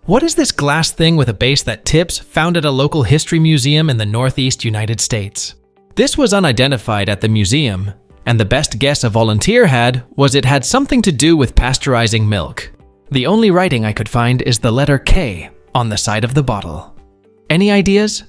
What is this glass thing with a base that tips found at a local history museum in the Northeast United States? This was unidentified at the museum, and the best guess a volunteer had was it had something to do with pasteurizing milk. The only writing I could find is the letter K on the side of the bottle. Any ideas?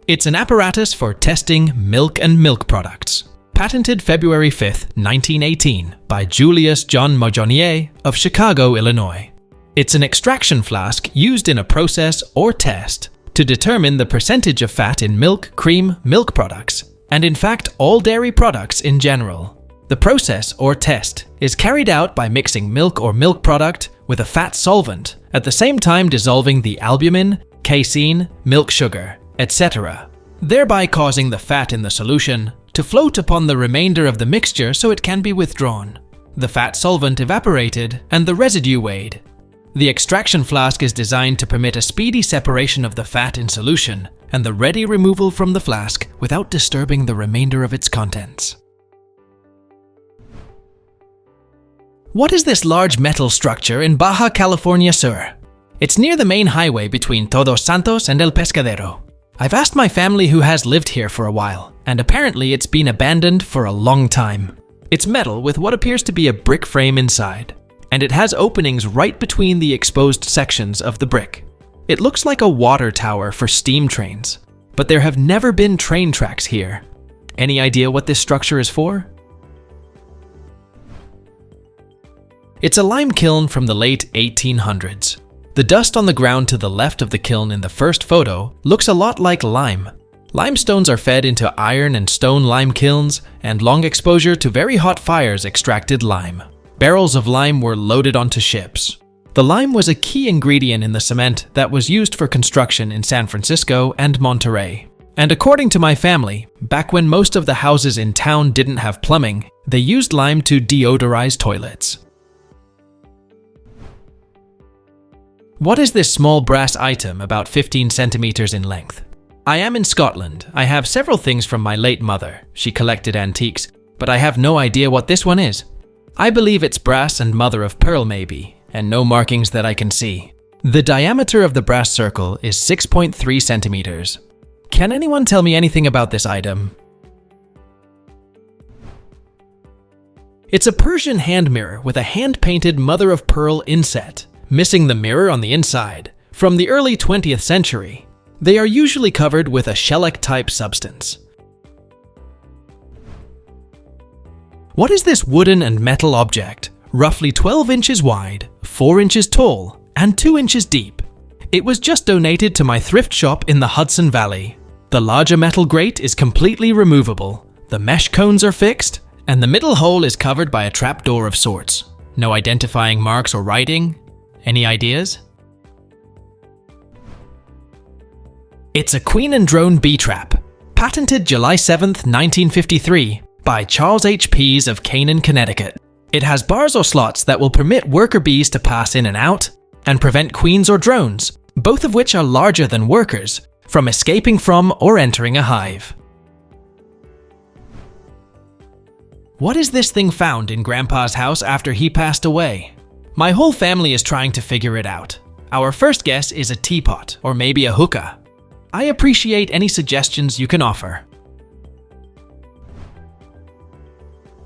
It's an apparatus for testing milk and milk products. Patented February 5, 1918 by Julius John Montjournier of Chicago, Illinois. It's an extraction flask used in a process or test to determine the percentage of fat in milk, cream, milk products, and in fact all dairy products in general. The process or test is carried out by mixing milk or milk product with a fat solvent, at the same time dissolving the albumin, casein, milk sugar, etc., thereby causing the fat in the solution to float upon the remainder of the mixture so it can be withdrawn. The fat solvent evaporated and the residue weighed. The extraction flask is designed to permit a speedy separation of the fat in solution and the ready removal from the flask without disturbing the remainder of its contents. What is this large metal structure in Baja California Sur? It's near the main highway between Todos Santos and El Pescadero. I've asked my family who has lived here for a while, and apparently it's been abandoned for a long time. It's metal with what appears to be a brick frame inside, and it has openings right between the exposed sections of the brick. It looks like a water tower for steam trains, but there have never been train tracks here. Any idea what this structure is for? It's a lime kiln from the late 1800s. The dust on the ground to the left of the kiln in the first photo looks a lot like lime. Limestones are fed into iron and stone lime kilns, and long exposure to very hot fires extracted lime. Barrels of lime were loaded onto ships. The lime was a key ingredient in the cement that was used for construction in San Francisco and Monterey. And according to my family, back when most of the houses in town didn't have plumbing, they used lime to deodorize toilets. What is this small brass item about 15 centimeters in length? I am in Scotland. I have several things from my late mother. She collected antiques, but I have no idea what this one is. I believe it's brass and mother of pearl maybe, and no markings that I can see. The diameter of the brass circle is 6.3 centimeters. Can anyone tell me anything about this item? It's a Persian hand mirror with a hand-painted mother of pearl inset, missing the mirror on the inside, from the early 20th century. They are usually covered with a shellac-type substance. What is this wooden and metal object, roughly 12 inches wide, 4 inches tall, and 2 inches deep? It was just donated to my thrift shop in the Hudson Valley. The larger metal grate is completely removable, the mesh cones are fixed, and the middle hole is covered by a trapdoor of sorts. No identifying marks or writing. Any ideas? It's a queen and drone bee trap, patented July 7th, 1953 by Charles H. Pease of Canaan, Connecticut. It has bars or slots that will permit worker bees to pass in and out and prevent queens or drones, both of which are larger than workers, from escaping from or entering a hive. What is this thing found in Grandpa's house after he passed away? My whole family is trying to figure it out. Our first guess is a teapot or maybe a hookah. I appreciate any suggestions you can offer.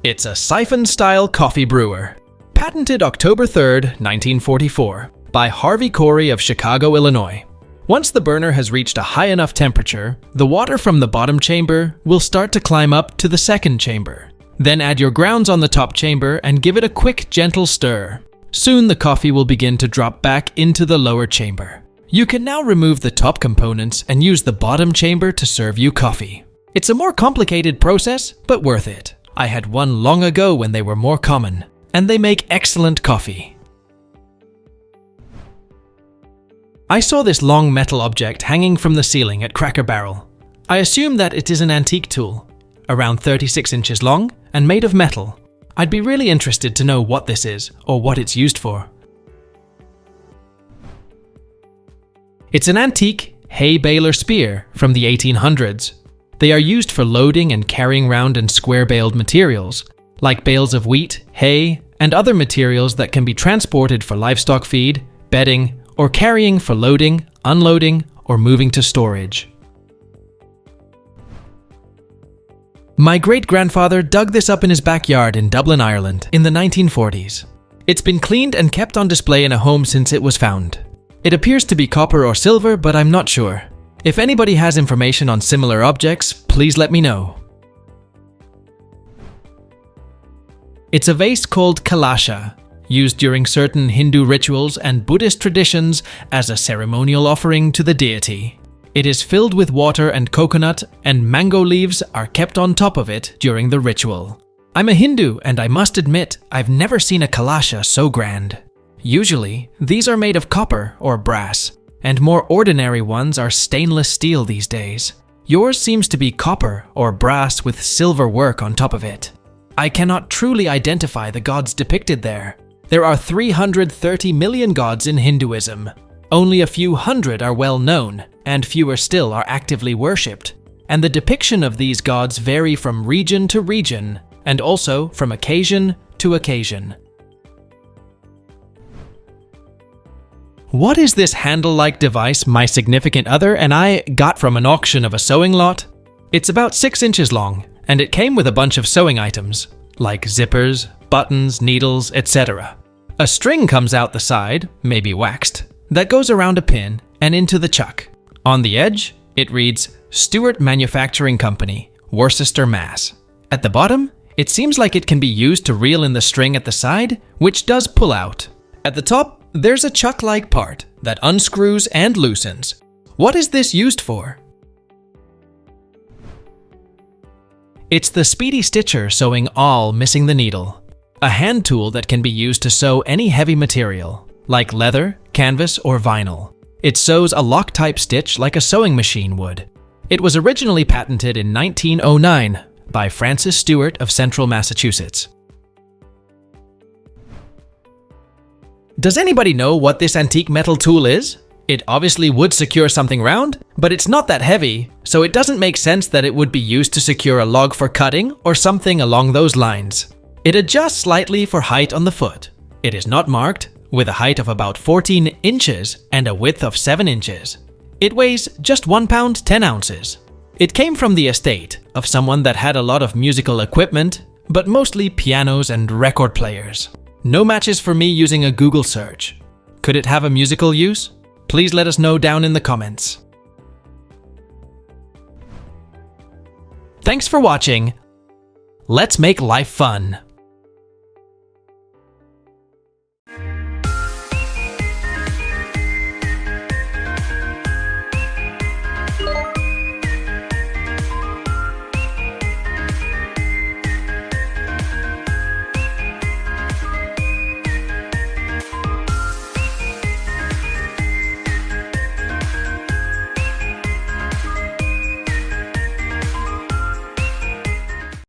It's a siphon-style coffee brewer. Patented October 3rd, 1944 by Harvey Corey of Chicago, Illinois. Once the burner has reached a high enough temperature, the water from the bottom chamber will start to climb up to the second chamber. Then add your grounds on the top chamber and give it a quick, gentle stir. Soon the coffee will begin to drop back into the lower chamber. You can now remove the top components and use the bottom chamber to serve you coffee. It's a more complicated process, but worth it. I had one long ago when they were more common, and they make excellent coffee. I saw this long metal object hanging from the ceiling at Cracker Barrel. I assume that it is an antique tool, around 36 inches long and made of metal. I'd be really interested to know what this is or what it's used for. It's an antique hay baler spear from the 1800s. They are used for loading and carrying round in square-baled materials, like bales of wheat, hay, and other materials that can be transported for livestock feed, bedding, or carrying for loading, unloading, or moving to storage. My great-grandfather dug this up in his backyard in Dublin, Ireland in the 1940s. It's been cleaned and kept on display in a home since it was found. It appears to be copper or silver, but I'm not sure. If anybody has information on similar objects, please let me know. It's a vase called kalasha, used during certain Hindu rituals and Buddhist traditions as a ceremonial offering to the deity. It is filled with water and coconut, and mango leaves are kept on top of it during the ritual. I'm a Hindu, and I must admit, I've never seen a kalasha so grand. Usually, these are made of copper or brass, and more ordinary ones are stainless steel these days. Yours seems to be copper or brass with silver work on top of it. I cannot truly identify the gods depicted there. There are 330 million gods in Hinduism. Only a few hundred are well known, and fewer still are actively worshipped. And the depiction of these gods vary from region to region, and also from occasion to occasion. What is this handle-like device my significant other and I got from an auction of a sewing lot? It's about 6 inches long, and it came with a bunch of sewing items, like zippers, buttons, needles, etc. A string comes out the side, maybe waxed, that goes around a pin and into the chuck. On the edge, it reads, Stewart Manufacturing Company, Worcester, Mass. At the bottom, it seems like it can be used to reel in the string at the side, which does pull out. At the top, there's a chuck-like part that unscrews and loosens. What is this used for? It's the Speedy Stitcher sewing awl missing the needle, a hand tool that can be used to sew any heavy material, like leather, canvas, or vinyl. It sews a lock-type stitch like a sewing machine would. It was originally patented in 1909 by Francis Stewart of Central Massachusetts. Does anybody know what this antique metal tool is? It obviously would secure something round, but it's not that heavy, so it doesn't make sense that it would be used to secure a log for cutting or something along those lines. It adjusts slightly for height on the foot. It is not marked, with a height of about 14 inches and a width of 7 inches. It weighs just 1 pound 10 ounces. It came from the estate of someone that had a lot of musical equipment, but mostly pianos and record players. No matches for me using a Google search. Could it have a musical use? Please let us know down in the comments. Thanks for watching. Let's make life fun.